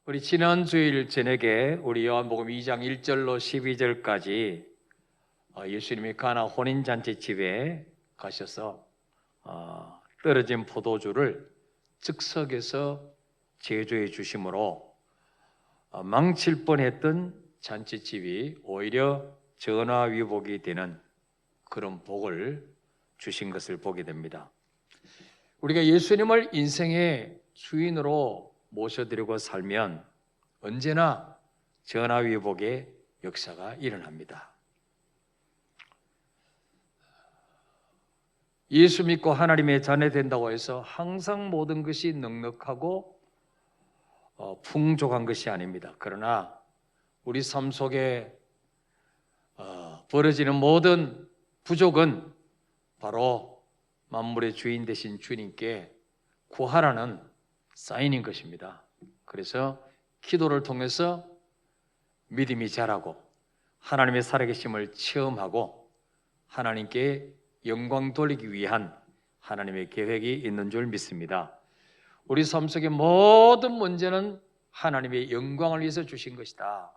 우리 지난 주일 저녁에 우리 요한복음 2장 1절로 12절까지 예수님이 가나 혼인잔치집에 가셔서 떨어진 포도주를 즉석에서 제조해 주심으로 망칠 뻔했던 잔치집이 오히려 전화위복이 되는 그런 복을 주신 것을 보게 됩니다. 우리가 예수님을 인생의 주인으로 모셔드리고 살면 언제나 전화위복의 역사가 일어납니다. 예수 믿고 하나님의 자녀 된다고 해서 항상 모든 것이 넉넉하고 풍족한 것이 아닙니다. 그러나 우리 삶 속에 벌어지는 모든 부족은 바로 만물의 주인 되신 주님께 구하라는 사인인 것입니다. 그래서 기도를 통해서 믿음이 자라고 하나님의 살아계심을 체험하고 하나님께 영광 돌리기 위한 하나님의 계획이 있는 줄 믿습니다. 우리 삶 속의 모든 문제는 하나님의 영광을 위해서 주신 것이다.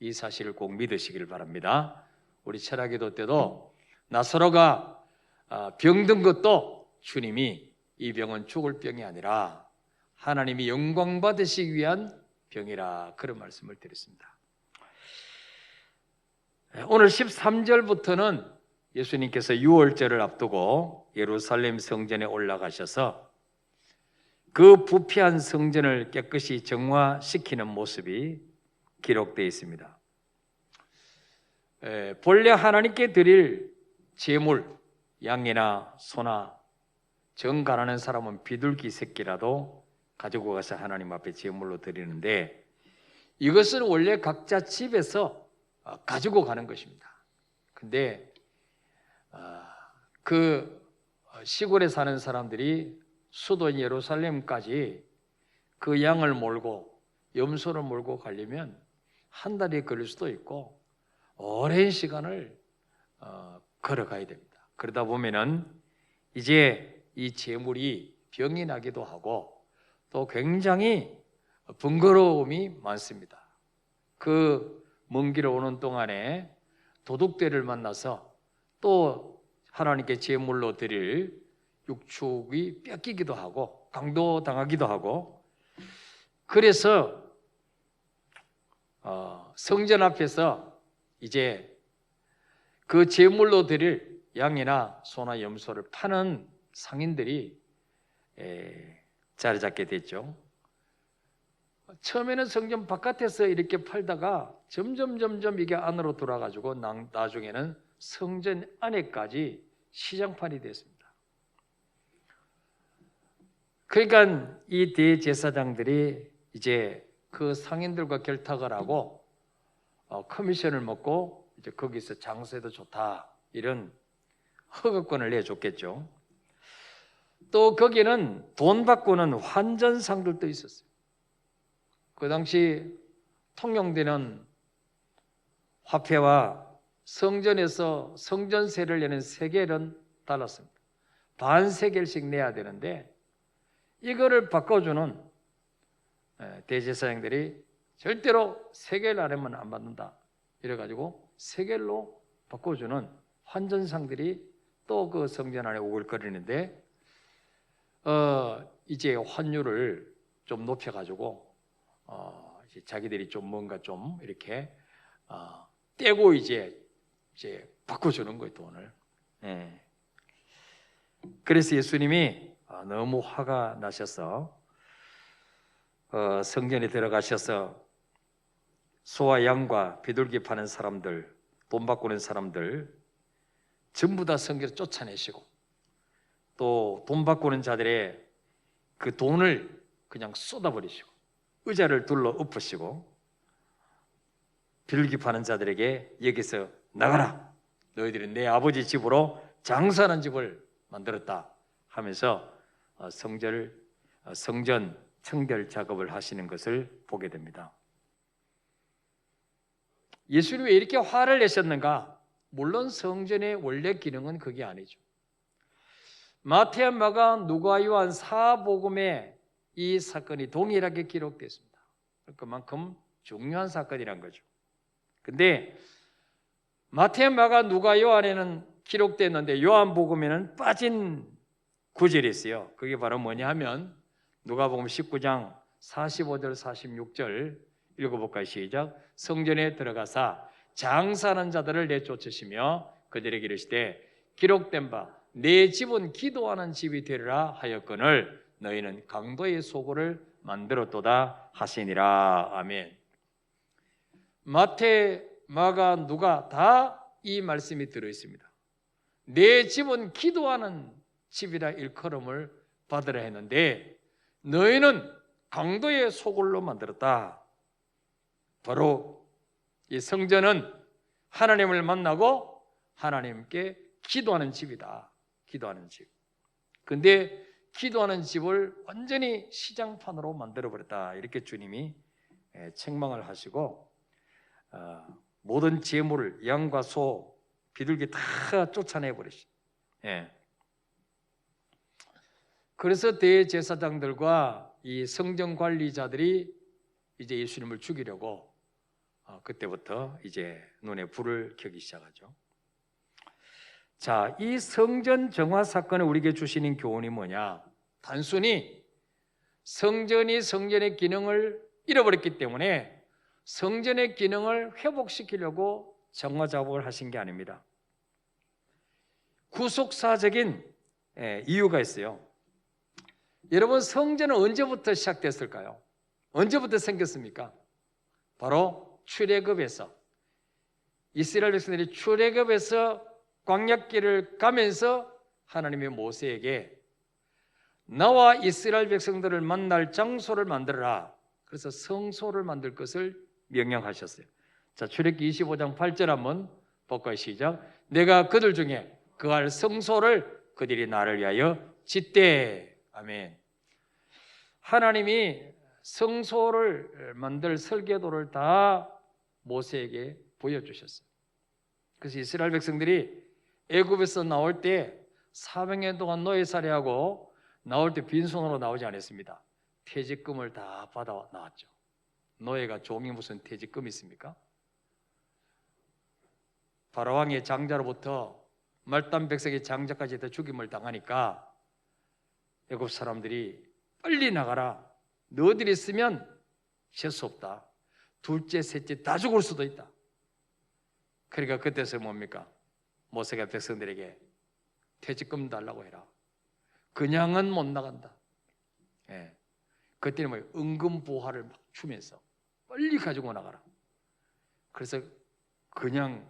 이 사실을 꼭 믿으시길 바랍니다. 우리 철학기도 때도 나사로가 병든 것도 주님이 이 병은 죽을 병이 아니라 하나님이 영광 받으시기 위한 병이라 그런 말씀을 드렸습니다. 오늘 13절부터는 예수님께서 유월절을 앞두고 예루살렘 성전에 올라가셔서 그 부패한 성전을 깨끗이 정화시키는 모습이 기록되어 있습니다. 본래 하나님께 드릴 제물, 양이나 소나 정 가난한 사람은 비둘기 새끼라도 가지고 가서 하나님 앞에 제물로 드리는데 이것은 원래 각자 집에서 가지고 가는 것입니다. 근데 그 시골에 사는 사람들이 수도인 예루살렘까지 그 양을 몰고 염소를 몰고 가려면 한 달이 걸릴 수도 있고 오랜 시간을 걸어가야 됩니다. 그러다 보면은 이제 이 제물이 병이 나기도 하고 또 굉장히 번거로움이 많습니다. 그 먼 길 오는 동안에 도둑들을 만나서 또 하나님께 제물로 드릴 육축이 뺏기기도 하고 강도당하기도 하고 그래서 성전 앞에서 이제 그 제물로 드릴 양이나 소나 염소를 파는 상인들이 자리 잡게 됐죠. 처음에는 성전 바깥에서 이렇게 팔다가 점점 이게 안으로 들어와가지고 나중에는 성전 안에까지 시장판이 됐습니다. 그러니까 이 대제사장들이 이제 그 상인들과 결탁을 하고 커미션을 먹고 이제 거기서 장사해도 좋다 이런 허가권을 내줬겠죠. 또 거기는 돈 바꾸는 환전상들도 있었어요. 그 당시 통용되는 화폐와 성전에서 성전세를 내는 세겔은 달랐습니다. 반 세겔씩 내야 되는데 이거를 바꿔주는 대제사장들이 절대로 세겔 아래면 안 받는다 이래가지고 세겔로 바꿔주는 환전상들이 또 그 성전 안에 오글거리는데 이제 환율을 좀 높여가지고 이제 자기들이 좀 뭔가 좀 이렇게 떼고 이제 바꿔주는 거예요, 돈을. 그래서 예수님이 너무 화가 나셔서 성전에 들어가셔서 소와 양과 비둘기 파는 사람들, 돈 바꾸는 사람들 전부 다 성전에 쫓아내시고 또 돈 바꾸는 자들의 그 돈을 그냥 쏟아버리시고 의자를 둘러 엎으시고 비둘기 파는 자들에게 여기서 나가라, 너희들은 내 아버지 집으로 장사하는 집을 만들었다 하면서 성전 청결 작업을 하시는 것을 보게 됩니다. 예수님이 왜 이렇게 화를 내셨는가? 물론 성전의 원래 기능은 그게 아니죠. 마태, 마가, 누가, 요한 사복음에 이 사건이 동일하게 기록됐습니다. 그만큼 중요한 사건이란 거죠. 근데 마태, 마가, 누가, 요한에는 기록됐는데 요한복음에는 빠진 구절이 있어요. 그게 바로 뭐냐 하면 누가복음 19장 45절 46절 읽어볼까요? 시작. 성전에 들어가사 장사하는 자들을 내쫓으시며 그들에게 이르시되 기록된 바 내 집은 기도하는 집이 되리라 하였거늘 너희는 강도의 소굴을 만들었도다 하시니라. 아멘. 마태, 마가, 누가 다 이 말씀이 들어있습니다. 내 집은 기도하는 집이라 일컬음을 받으라 했는데 너희는 강도의 소굴로 만들었다. 바로 이 성전은 하나님을 만나고 하나님께 기도하는 집이다. 기도하는 집. 근데 기도하는 집을 완전히 시장판으로 만들어버렸다. 이렇게 주님이 책망을 하시고 모든 재물을 양과 소, 비둘기 다 쫓아내버리시. 그래서 대제사장들과 이 성전 관리자들이 이제 예수님을 죽이려고 그때부터 이제 눈에 불을 켜기 시작하죠. 자, 이 성전 정화 사건에 우리에게 주시는 교훈이 뭐냐? 단순히 성전이 성전의 기능을 잃어버렸기 때문에 성전의 기능을 회복시키려고 정화 작업을 하신 게 아닙니다. 구속사적인 이유가 있어요. 여러분, 성전은 언제부터 시작됐을까요? 언제부터 생겼습니까? 바로 출애굽에서 이스라엘 백성들이 출애굽에서 광야길을 가면서 하나님의 모세에게 나와 이스라엘 백성들을 만날 장소를 만들어라. 그래서 성소를 만들 것을 명령하셨어요. 자, 출애굽기 25장 8절 한번 볼까요? 시작. 내가 그들 중에 그할 성소를 그들이 나를 위하여 짓되. 아멘. 하나님이 성소를 만들 설계도를 다 모세에게 보여주셨어요. 그래서 이스라엘 백성들이 애굽에서 나올 때 400년 동안 노예살이하고 나올 때 빈손으로 나오지 않았습니다. 퇴직금을 다 받아 나왔죠. 노예가 종이 무슨 퇴직금이 있습니까? 바로왕의 장자로부터 말단 백성의 장자까지 다 죽임을 당하니까 애굽 사람들이 빨리 나가라. 너희들이 있으면 재수 없다. 둘째, 셋째 다 죽을 수도 있다. 그러니까 그때서 뭡니까? 모세가 백성들에게 퇴직금 달라고 해라. 그냥은 못 나간다. 그때는 뭐 은금보화를 막 주면서 빨리 가지고 나가라. 그래서 그냥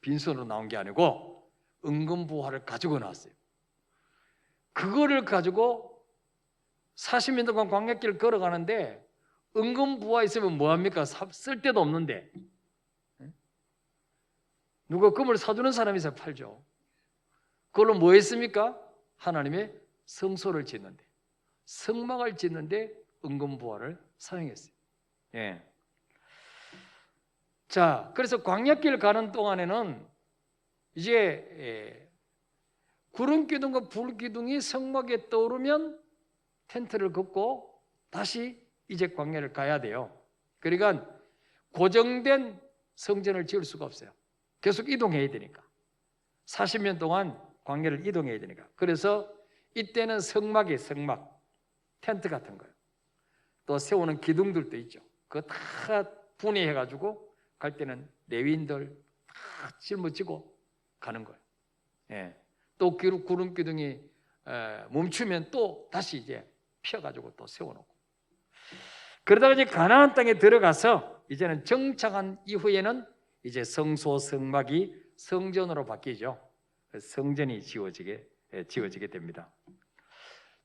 빈손으로 나온 게 아니고 은금보화를 가지고 나왔어요. 그거를 가지고 40년 동안 광야길을 걸어가는데 은금보화 있으면 뭐합니까? 쓸 데도 없는데 누가 금을 사주는 사람이 있어야 팔죠. 그걸로 뭐 했습니까? 하나님의 성소를 짓는데, 성막을 짓는데 은금보화를 사용했어요. 자, 그래서 광야길 가는 동안에는 이제 구름기둥과 불기둥이 성막에 떠오르면 텐트를 걷고 다시 이제 광야를 가야 돼요. 그러니까 고정된 성전을 지을 수가 없어요. 계속 이동해야 되니까. 40년 동안 광야를 이동해야 되니까. 그래서 이때는 성막, 텐트 같은 거예요. 또 세우는 기둥들도 있죠. 그거 다 분해해가지고 갈 때는 레위인들 다 짊어지고 가는 거예요. 또 구름 기둥이 멈추면 또 다시 이제 펴가지고 또 세워놓고. 그러다가 이제 가나안 땅에 들어가서 이제는 정착한 이후에는 이제 성소, 성막이 성전으로 바뀌죠. 성전이 지어지게 됩니다.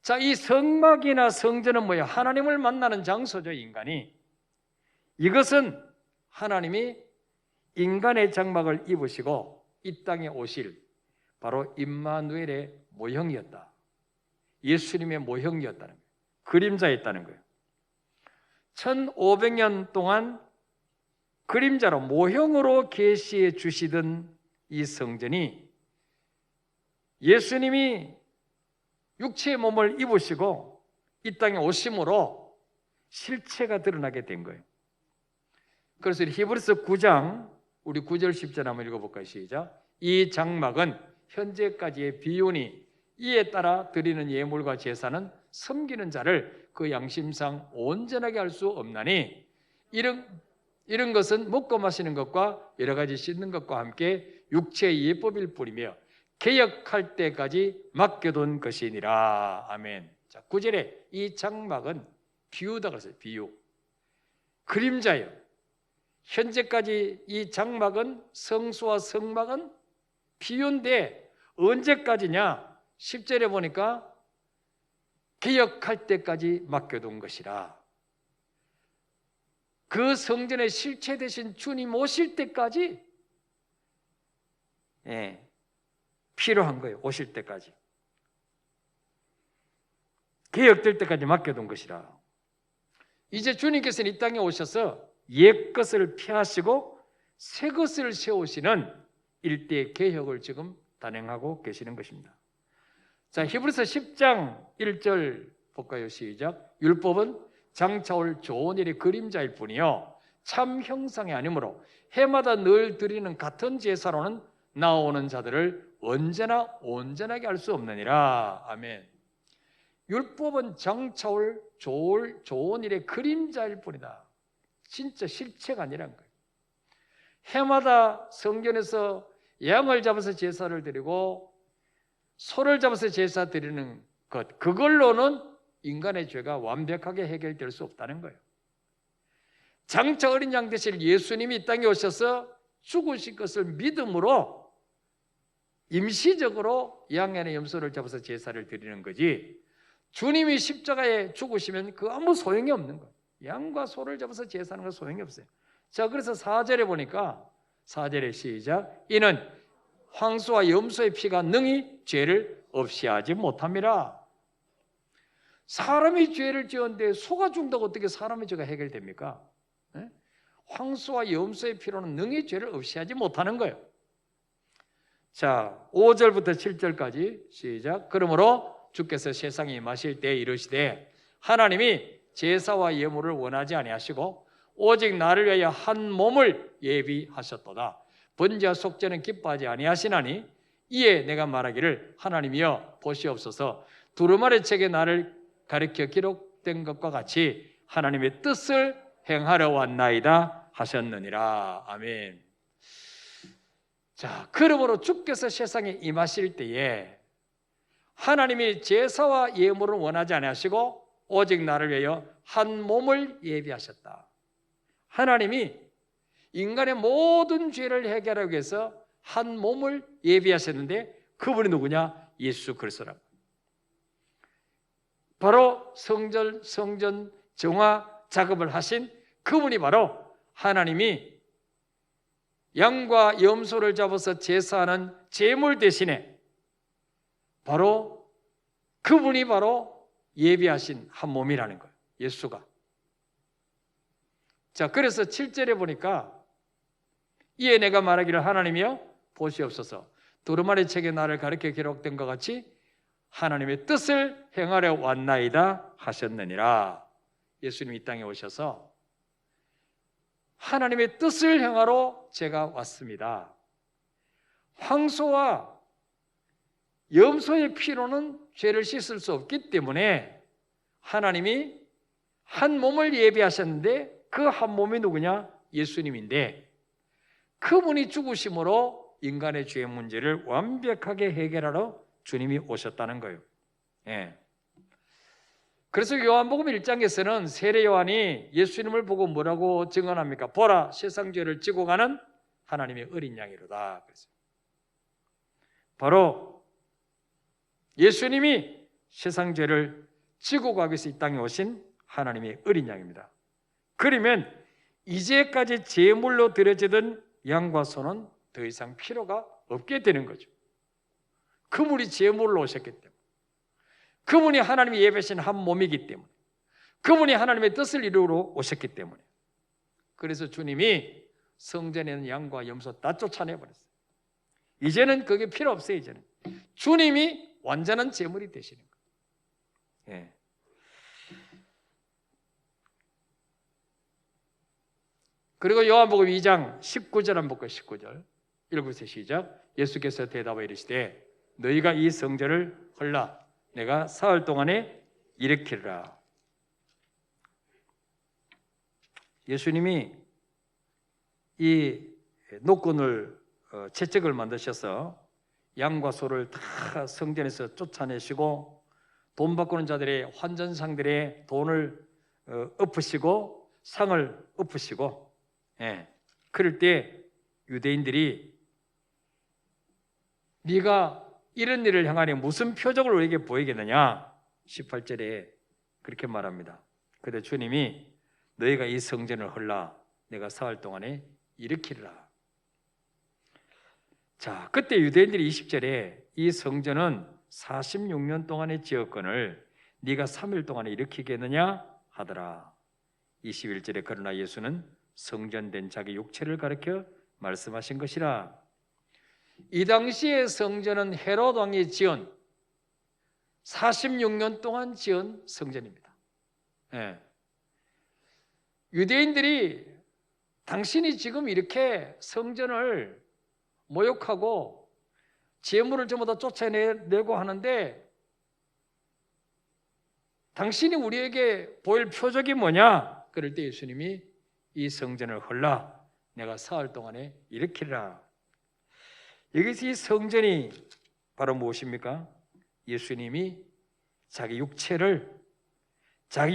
자, 이 성막이나 성전은 뭐예요? 하나님을 만나는 장소죠, 인간이. 이것은 하나님이 인간의 장막을 입으시고 이 땅에 오실 바로 임마누엘의 모형이었다. 예수님의 모형이었다는 거예요. 그림자였다는 거예요. 1500년 동안 그림자로 모형으로 계시해 주시던 이 성전이 예수님이 육체의 몸을 입으시고 이 땅에 오심으로 실체가 드러나게 된 거예요. 그래서 히브리서 9장 우리 9절 10절 한번 읽어볼까요? 시작. 이 장막은 현재까지의 비유니 이에 따라 드리는 예물과 제사는 섬기는 자를 그 양심상 온전하게 할 수 없나니 이런 것은 먹고 마시는 것과 여러 가지 씻는 것과 함께 육체의 예법일 뿐이며 개혁할 때까지 맡겨둔 것이니라. 아멘. 자, 9절에 이 장막은 비유다 그랬어요. 비유. 그림자예요. 현재까지 이 장막은 성수와 성막은 비유인데 언제까지냐? 10절에 보니까 개혁할 때까지 맡겨둔 것이라. 그 성전의 실체 되신 주님 오실 때까지 필요한 거예요. 오실 때까지. 개혁될 때까지 맡겨둔 것이라. 이제 주님께서는 이 땅에 오셔서 옛 것을 폐하시고 새 것을 세우시는 일대 개혁을 지금 단행하고 계시는 것입니다. 자, 히브리서 10장 1절 볼까요? 시작. 율법은 장차올 좋은 일의 그림자일 뿐이요 참 형상이 아니므로 해마다 늘 드리는 같은 제사로는 나오는 자들을 언제나 온전하게 할 수 없느니라. 아멘. 율법은 장차올 좋은 일의 그림자일 뿐이다. 진짜 실체가 아니란 거예요. 해마다 성전에서 양을 잡아서 제사를 드리고 소를 잡아서 제사 드리는 것, 그걸로는 인간의 죄가 완벽하게 해결될 수 없다는 거예요. 장차 어린 양 되실 예수님이 이 땅에 오셔서 죽으신 것을 믿음으로 임시적으로 양의 염소를 잡아서 제사를 드리는 거지, 주님이 십자가에 죽으시면 그 아무 소용이 없는 거예요. 양과 소를 잡아서 제사하는 건 소용이 없어요. 자, 그래서 4절에 보니까 4절에 시작. 이는 황소와 염소의 피가 능히 죄를 없이 하지 못함이라. 사람이 죄를 지었는데 소가 죽는다고 어떻게 사람의 죄가 해결됩니까? 황소와 염소의 피로는 능히 죄를 없이 하지 못하는 거예요. 자, 5절부터 7절까지 시작. 그러므로 주께서 세상에 임하실 때에 이르시되 하나님이 제사와 예물을 원하지 아니하시고 오직 나를 위하여 한 몸을 예비하셨도다. 번제와 속죄는 기뻐하지 아니하시나니 이에 내가 말하기를 하나님이여 보시옵소서 두루마리 책에 나를 가리켜 기록된 것과 같이 하나님의 뜻을 행하려 왔나이다 하셨느니라. 아멘. 자, 그러므로 주께서 세상에 임하실 때에 하나님이 제사와 예물을 원하지 아니하시고 오직 나를 위하여 한 몸을 예비하셨다. 하나님이 인간의 모든 죄를 해결하기 위해서 한 몸을 예비하셨는데 그분이 누구냐? 예수 그리스도라고. 바로 성전 정화 작업을 하신 그분이 바로 하나님이 양과 염소를 잡아서 제사하는 제물 대신에 바로 그분이 바로 예비하신 한 몸이라는 거예요. 예수가. 자, 그래서 7절에 보니까 이에 내가 말하기를 하나님이여 보시옵소서 두루마리 책에 나를 가리켜 기록된 것 같이 하나님의 뜻을 행하려 왔나이다 하셨느니라. 예수님이 이 땅에 오셔서 하나님의 뜻을 행하러 제가 왔습니다. 황소와 염소의 피로는 죄를 씻을 수 없기 때문에 하나님이 한 몸을 예비하셨는데 그 한 몸이 누구냐? 예수님인데 그분이 죽으심으로 인간의 죄의 문제를 완벽하게 해결하러 주님이 오셨다는 거예요. 예. 그래서 요한복음 1장에서는 세례 요한이 예수님을 보고 뭐라고 증언합니까? 보라, 세상 죄를 지고 가는 하나님의 어린 양이로다. 그래서 바로 예수님이 세상 죄를 지고 가기 위해서 이 땅에 오신 하나님의 어린 양입니다. 그러면 이제까지 제물로 드려지던 양과 소는 더 이상 필요가 없게 되는 거죠. 그분이 제물로 오셨기 때문에, 그분이 하나님이 예배하신 한 몸이기 때문에, 그분이 하나님의 뜻을 이루러 오셨기 때문에, 그래서 주님이 성전에 있는 양과 염소 다 쫓아내버렸어요. 이제는 그게 필요 없어요. 이제는 주님이 완전한 제물이 되시는 거예요. 예. 그리고 요한복음 2장 19절 한번 볼까요? 19절 읽으세요. 시작. 예수께서 대답하여 이르시되 너희가 이 성전을 헐라 내가 사흘 동안에 일으키리라. 예수님이 이 노끈을 채찍을 만드셔서 양과 소를 다 성전에서 쫓아내시고 돈 바꾸는 자들의 환전상들의 돈을 엎으시고 상을 엎으시고, 그럴 때 유대인들이 네가 이런 일을 향하니 무슨 표적을 우리에게 보이겠느냐? 18절에 그렇게 말합니다. 그때 주님이 너희가 이 성전을 헐라 내가 사흘 동안에 일으키리라. 자, 그때 유대인들이 20절에 이 성전은 46년 동안의 지었건을 네가 3일 동안에 일으키겠느냐 하더라. 21절에 그러나 예수는 성전된 자기 육체를 가리켜 말씀하신 것이라. 이 당시의 성전은 헤롯 왕이 지은 46년 동안 지은 성전입니다. 유대인들이 당신이 지금 이렇게 성전을 모욕하고 재물을 전부 다 쫓아내고 하는데 당신이 우리에게 보일 표적이 뭐냐? 그럴 때 예수님이 이 성전을 헐라 내가 사흘 동안에 일으키리라. 여기서 이 성전이 바로 무엇입니까? 예수님이 자기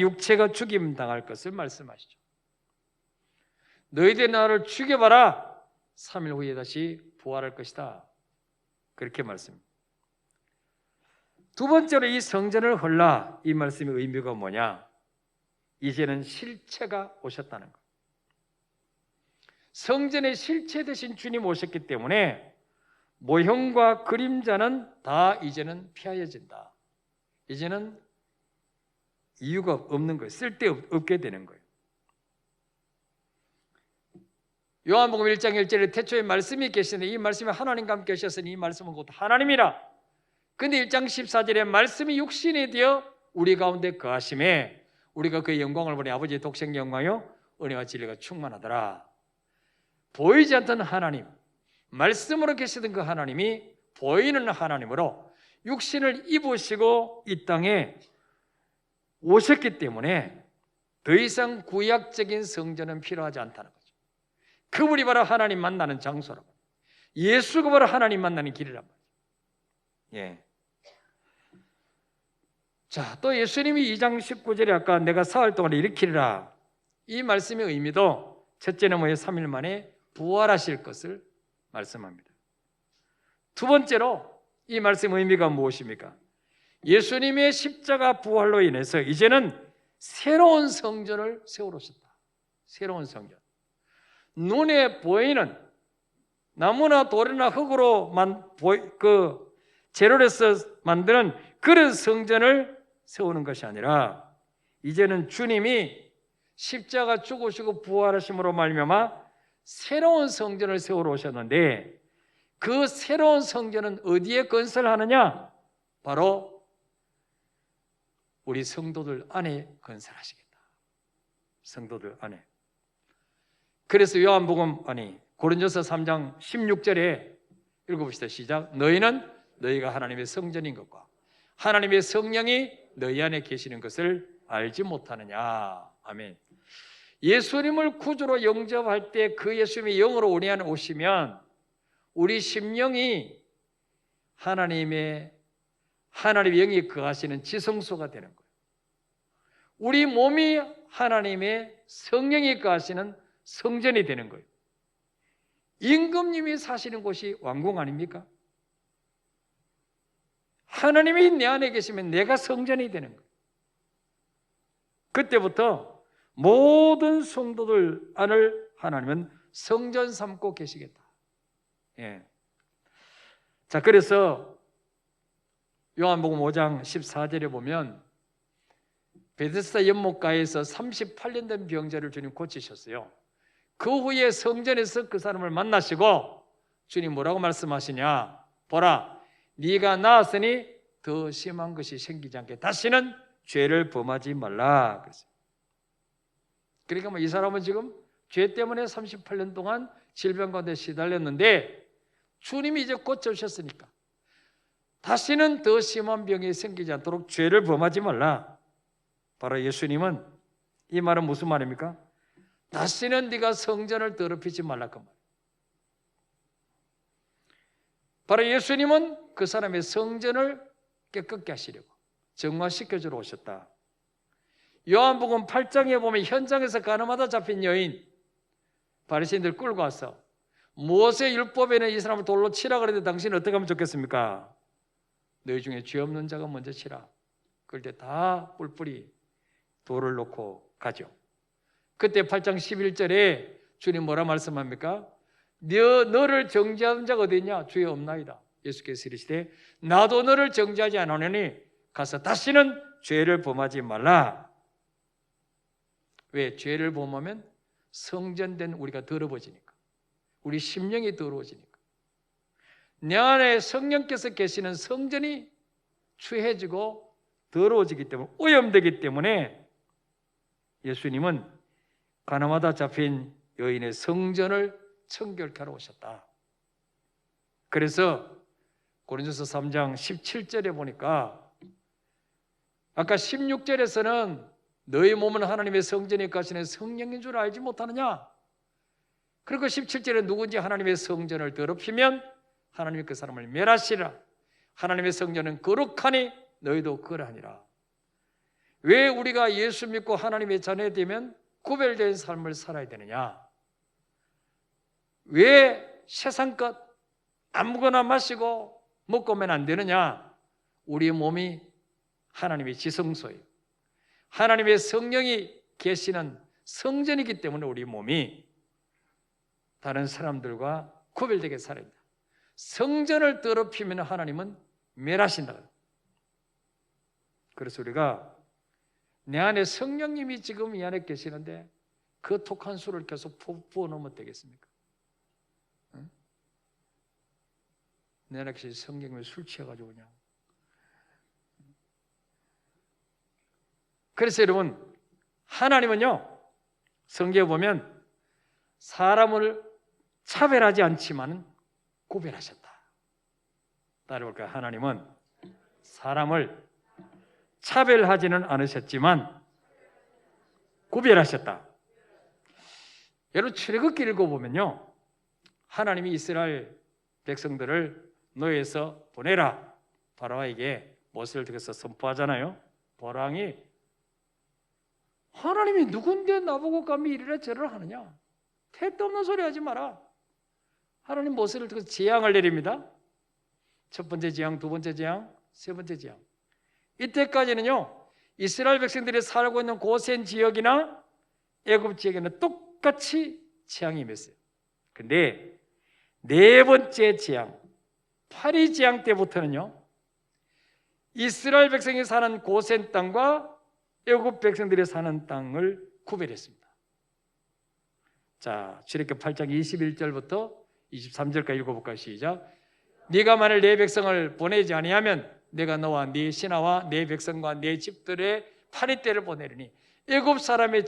육체가 죽임당할 것을 말씀하시죠. 너희들 나를 죽여봐라 3일 후에 다시 부활할 것이다. 그렇게 말씀합니다. 두 번째로 이 성전을 헐라 이 말씀의 의미가 뭐냐? 이제는 실체가 오셨다는 것. 성전의 실체 되신 주님 오셨기 때문에 모형과 그림자는 다 이제는 피하여진다. 이제는 이유가 없는 거예요. 쓸데없게 되는 거예요. 요한복음 1장 1절에 태초에 말씀이 계시는데 이 말씀이 하나님과 함께 하셨으니 이 말씀은 곧 하나님이라. 근데 1장 14절에 말씀이 육신이 되어 우리 가운데 거하심에 우리가 그의 영광을 보니 아버지의 독생 영광이요 은혜와 진리가 충만하더라. 보이지 않던 하나님, 말씀으로 계시던 그 하나님이 보이는 하나님으로 육신을 입으시고 이 땅에 오셨기 때문에 더 이상 구약적인 성전은 필요하지 않다는 거죠. 그분이 바로 하나님 만나는 장소라고. 예수가 바로 하나님 만나는 길이란 말이에요. 자, 또 예수님이 2장 19절에 아까 내가 사흘 동안 일으키리라 이 말씀의 의미도 첫째는 뭐예요? 3일 만에 부활하실 것을 말씀합니다. 두 번째로 이 말씀의 의미가 무엇입니까? 예수님의 십자가 부활로 인해서 이제는 새로운 성전을 세우러 오셨다. 새로운 성전. 눈에 보이는 나무나 돌이나 흙으로 재료로 해서 만드는 그런 성전을 세우는 것이 아니라 이제는 주님이 십자가 죽으시고 부활하심으로 말미암아 새로운 성전을 세우러 오셨는데 그 새로운 성전은 어디에 건설하느냐? 바로 우리 성도들 안에 건설하시겠다. 성도들 안에. 그래서 요한복음 고린도서 3장 16절에 읽어봅시다. 시작. 너희는 너희가 하나님의 성전인 것과 하나님의 성령이 너희 안에 계시는 것을 알지 못하느냐. 아멘. 예수님을 구주로 영접할 때 그 예수님이 영으로 우리 안에 오시면 우리 심령이 하나님의 영이 거하시는 지성소가 되는 거예요. 우리 몸이 하나님의 성령이 거하시는 성전이 되는 거예요. 임금님이 사시는 곳이 왕궁 아닙니까? 하나님이 내 안에 계시면 내가 성전이 되는 거예요. 그때부터 모든 성도들 안을 하나님은 성전 삼고 계시겠다. 자, 그래서 요한복음 5장 14절에 보면 베데스다 연못가에서 38년 된 병자를 주님 고치셨어요. 그 후에 성전에서 그 사람을 만나시고 주님 뭐라고 말씀하시냐? 보라, 네가 나았으니 더 심한 것이 생기지 않게 다시는 죄를 범하지 말라. 그랬어요. 그러니까 이 사람은 지금 죄 때문에 38년 동안 질병 가운데 시달렸는데 주님이 이제 고쳐주셨으니까 다시는 더 심한 병이 생기지 않도록 죄를 범하지 말라. 바로 예수님은 이 말은 무슨 말입니까? 다시는 네가 성전을 더럽히지 말라 그 말. 바로 예수님은 그 사람의 성전을 깨끗게 하시려고 정화시켜주러 오셨다. 요한복음 8장에 보면 현장에서 가늠하다 잡힌 여인 바리새인들 끌고 와서 모세 율법에는 이 사람을 돌로 치라 그랬는데 당신은 어떻게 하면 좋겠습니까? 너희 중에 죄 없는 자가 먼저 치라. 그럴 때 다 뿔뿔이 돌을 놓고 가죠. 그때 8장 11절에 주님 뭐라 말씀합니까? 너를 정죄하는 자가 어디 있냐? 주에 없나이다. 예수께서 이르시되 나도 너를 정죄하지 않으니 가서 다시는 죄를 범하지 말라. 왜? 죄를 범하면 성전된 우리가 더러워지니까. 우리 심령이 더러워지니까. 내 안에 성령께서 계시는 성전이 추해지고 더러워지기 때문에, 오염되기 때문에 예수님은 가늠하다 잡힌 여인의 성전을 청결케 하러 오셨다. 그래서 고린도서 3장 17절에 보니까 아까 16절에서는 너희 몸은 하나님의 성전에 가시는 성령인 줄 알지 못하느냐? 그리고 17절에 누군지 하나님의 성전을 더럽히면 하나님이 그 사람을 멸하시리라. 하나님의 성전은 거룩하니 너희도 그러하니라. 왜 우리가 예수 믿고 하나님의 자녀 되면 구별된 삶을 살아야 되느냐? 왜 세상 것 아무거나 마시고 먹고 오면 안 되느냐? 우리의 몸이 하나님의 지성소예요. 하나님의 성령이 계시는 성전이기 때문에 우리 몸이 다른 사람들과 구별되게 살아야 된다. 성전을 더럽히면 하나님은 멸하신다. 그래서 우리가 내 안에 성령님이 지금 이 안에 계시는데 그 독한 술을 계속 부어 놓으면 되겠습니까? 응? 내 안에 계신 성령님이 술 취해가지고 그냥. 그래서 여러분, 하나님은요, 성경에 보면 사람을 차별하지 않지만 구별하셨다. 따라볼까요? 하나님은 사람을 차별하지는 않으셨지만 구별하셨다. 여러분, 출애굽기 읽어보면요, 하나님이 이스라엘 백성들을 노예에서 보내라 바로에게 모세를 통해서 선포하잖아요. 바로왕이 하나님이 누군데 나보고 감히 이래라 저래라 하느냐? 택도 없는 소리 하지 마라. 하나님 모세를 통해서 재앙을 내립니다. 첫 번째 재앙, 두 번째 재앙, 세 번째 재앙. 이때까지는요, 이스라엘 백성들이 살고 있는 고센 지역이나 애굽 지역에는 똑같이 재앙이 임했어요. 근데 네 번째 재앙, 파리 재앙 때부터는요, 이스라엘 백성이 사는 고센 땅과 애굽 백성들이 사는 땅을 구별했습니다. 자, 출애굽기 8장 21절부터 23절까지 읽어볼까요? 시작. 네가 만일 내 백성을 보내지 아니하면 내가 너와 네 신하와 네 백성과 네 집들의 파리떼를 보내리니 애굽 사람의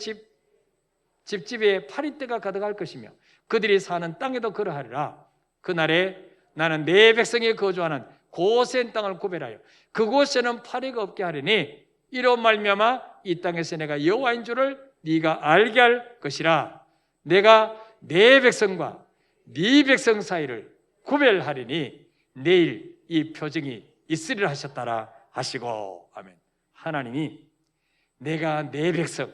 집집에 파리떼가 가득할 것이며 그들이 사는 땅에도 그러하리라. 그날에 나는 내 백성이 거주하는 고센 땅을 구별하여 그곳에는 파리가 없게 하리니 이로 말미암아 이 땅에서 내가 여호와인 줄을 네가 알게 할 것이라. 내가 내 백성과 네 백성 사이를 구별하리니 내일 이 표징이 있으리라 하셨다라 하시고. 아멘. 하나님이 내가 내 백성,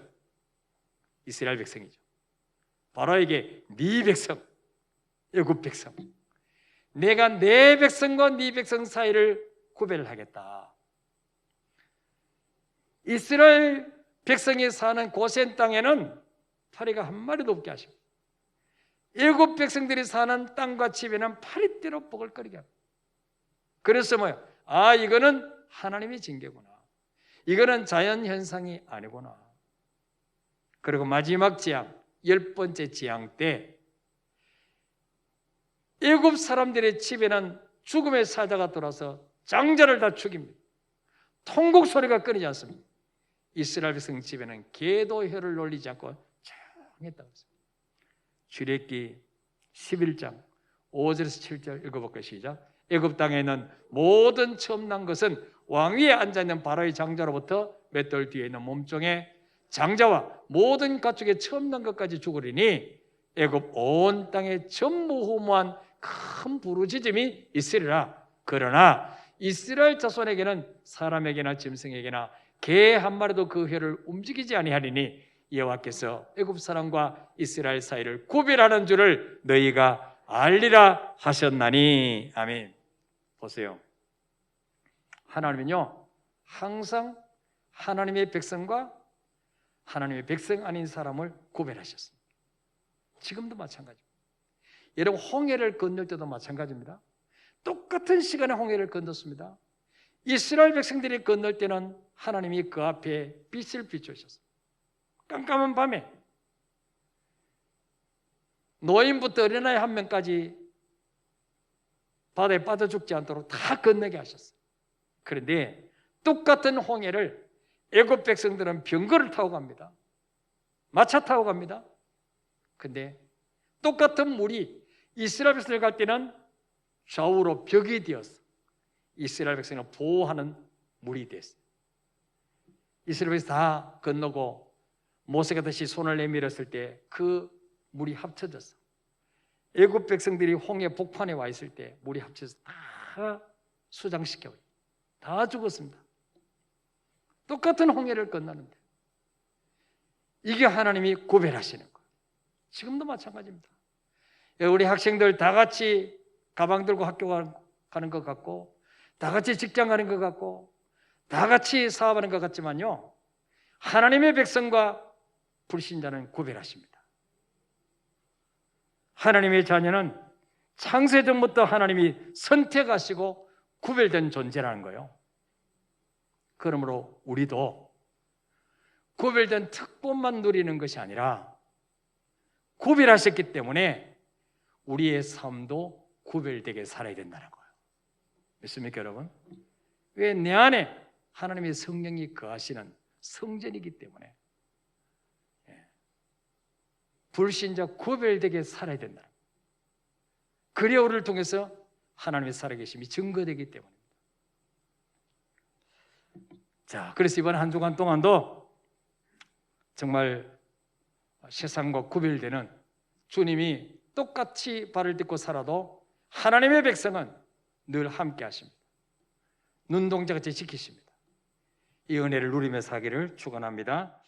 이스라엘 백성이죠, 바로에게 네 백성, 애굽 백성, 내가 내 백성과 네 백성 사이를 구별하겠다. 이스라엘 백성이 사는 고센 땅에는 파리가 한 마리도 없게 하시고 애굽 백성들이 사는 땅과 집에는 파리떼로 뽀글거리게 합니다. 그래서 뭐예요? 아, 이거는 하나님의 징계구나. 이거는 자연현상이 아니구나. 그리고 마지막 재앙, 10번째 재앙 때 애굽 사람들의 집에는 죽음의 사자가 들어와서 장자를 다 죽입니다. 통곡 소리가 끊이지 않습니다. 이스라엘 백성 집에는 개도 혀를 놀리지 않고 조용했다고 했습니다. 출애굽기 11장 5절에서 7절 읽어볼까요? 시작. 애굽 땅에 있는 모든 처음 난 것은 왕 위에 앉아있는 바로의 장자로부터 몇 돌 뒤에 있는 몸종의 장자와 모든 가축의 처음 난 것까지 죽으리니 애굽 온 땅에 전무후무한 큰 부르짖음이 있으리라. 그러나 이스라엘 자손에게는 사람에게나 짐승에게나 개 한 마리도 그 혀를 움직이지 아니하리니 여호와께서 애굽 사람과 이스라엘 사이를 구별하는 줄을 너희가 알리라 하셨나니. 아멘. 보세요. 하나님은요 항상 하나님의 백성과 하나님의 백성 아닌 사람을 구별하셨습니다. 지금도 마찬가지입니다. 여러분 홍해를 건널 때도 마찬가지입니다. 똑같은 시간에 홍해를 건넜습니다. 이스라엘 백성들이 건널 때는 하나님이 그 앞에 빛을 비추셨습니다. 깜깜한 밤에 노인부터 어린아이 한 명까지 바다에 빠져 죽지 않도록 다 건너게 하셨어요. 그런데 똑같은 홍해를 애굽 백성들은 병거를 타고 갑니다. 마차 타고 갑니다. 근데 똑같은 물이 이스라엘 백성들 갈 때는 좌우로 벽이 되었어. 이스라엘 백성을 보호하는 물이 됐어요. 이스라엘 백성이 다 건너고 모세가 다시 손을 내밀었을 때 그 물이 합쳐졌어. 애굽 백성들이 홍해 복판에 와 있을 때 물이 합쳐서 다 수장시켜 다 죽었습니다. 똑같은 홍해를 건너는데 이게 하나님이 구별하시는 거예요. 지금도 마찬가지입니다. 우리 학생들 다 같이 가방 들고 학교 가는 것 같고 다 같이 직장 가는 것 같고 다 같이 사업하는 것 같지만요 하나님의 백성과 불신자는 구별하십니다. 하나님의 자녀는 창세전부터 하나님이 선택하시고 구별된 존재라는 거예요. 그러므로 우리도 구별된 특권만 누리는 것이 아니라 구별하셨기 때문에 우리의 삶도 구별되게 살아야 된다는 거예요. 믿습니까 여러분? 왜? 내 안에 하나님의 성령이 거하시는 성전이기 때문에 불신자 구별되게 살아야 된다. 그래야 우리를 통해서 하나님의 살아계심이 증거되기 때문입니다. 자, 그래서 이번 한 주간 동안도 정말 세상과 구별되는 주님이 똑같이 발을 딛고 살아도 하나님의 백성은 늘 함께 하십니다. 눈동자같이 지키십니다. 이 은혜를 누리며 사기를 축원합니다.